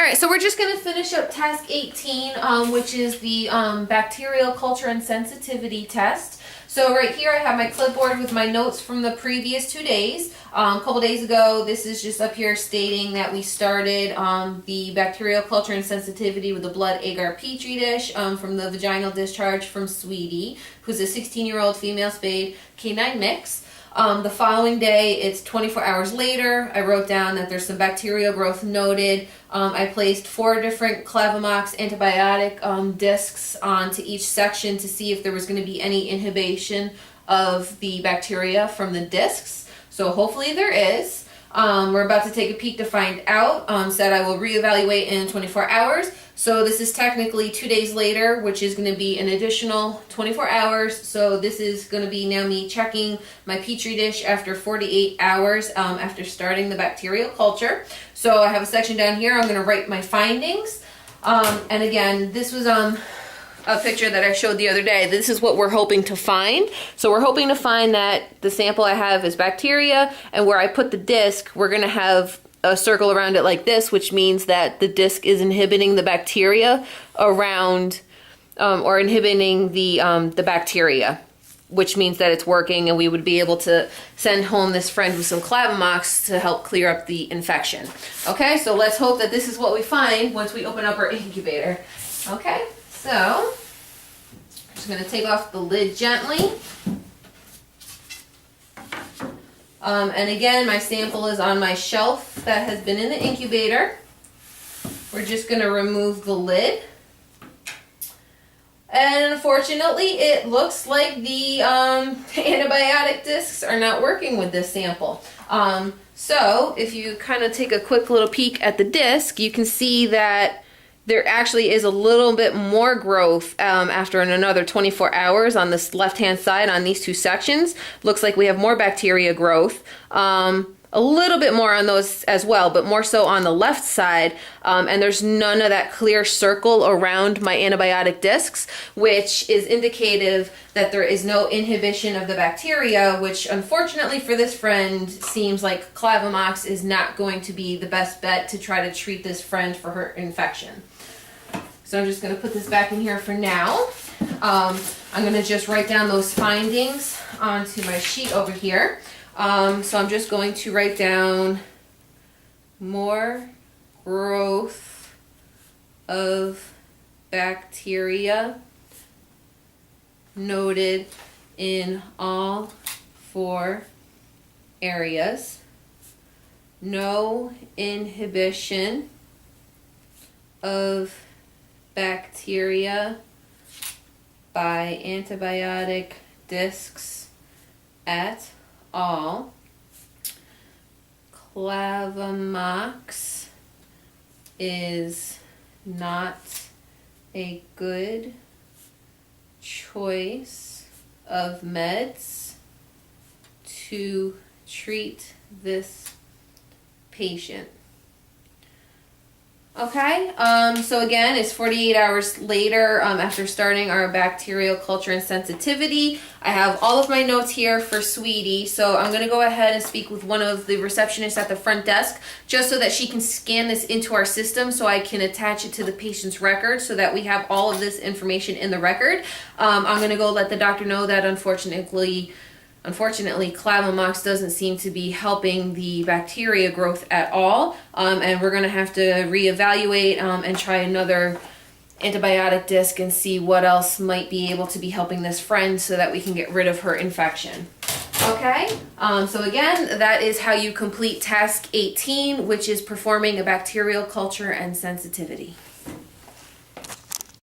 All right, so we're just going to finish up task 18, which is the bacterial culture and sensitivity test. So right here I have my clipboard with my notes from the previous 2 days. A couple days ago, this is just up here stating that we started the bacterial culture and sensitivity with the blood agar petri dish from the vaginal discharge from Sweetie, who's a 16-year-old female spayed canine mix. The following day, it's 24 hours later, I wrote down that there's some bacterial growth noted. I placed 4 different Clavamox antibiotic discs onto each section to see if there was going to be any inhibition of the bacteria from the discs. So hopefully there is. We're about to take a peek to find out. Said I will reevaluate in 24 hours. So this is technically 2 days later, which is going to be an additional 24 hours. So this is going to be now me checking my petri dish after 48 hours after starting the bacterial culture. So I have a section down here. I'm going to write my findings. And again, this was a picture that I showed the other day. This is what we're hoping to find. So we're hoping to find that the sample I have is bacteria, and where I put the disc, we're going to have a circle around it like this, which means that the disc is inhibiting the bacteria around, or inhibiting the bacteria, which means that it's working, and we would be able to send home this friend with some Clavamox to help clear up the infection. Okay, so let's hope that this is what we find once we open up our incubator. Okay, so I'm just going to take off the lid gently. And again, my sample is on my shelf that has been in the incubator. We're just going to remove the lid. And unfortunately, it looks like the antibiotic discs are not working with this sample. So if you kind of take a quick little peek at the disc, you can see that there actually is a little bit more growth after another 24 hours on this left-hand side on these 2 sections. Looks like we have more bacteria growth. A little bit more on those as well, but more so on the left side. And there's none of that clear circle around my antibiotic discs, which is indicative that there is no inhibition of the bacteria, which unfortunately for this friend seems like Clavamox is not going to be the best bet to try to treat this friend for her infection. So I'm just going to put this back in here for now. I'm going to just write down those findings onto my sheet over here. So I'm just going to write down more growth of bacteria noted in all 4 areas. No inhibition of bacteria by antibiotic discs at all. Clavamox is not a good choice of meds to treat this patient. Okay, so again, it's 48 hours later after starting our bacterial culture and sensitivity. I have all of my notes here for Sweetie, so I'm going to go ahead and speak with one of the receptionists at the front desk just so that she can scan this into our system so I can attach it to the patient's record so that we have all of this information in the record. I'm going to go let the doctor know that unfortunately, Clavamox doesn't seem to be helping the bacteria growth at all, and we're going to have to reevaluate and try another antibiotic disc and see what else might be able to be helping this friend so that we can get rid of her infection. Okay, so again, that is how you complete task 18, which is performing a bacterial culture and sensitivity.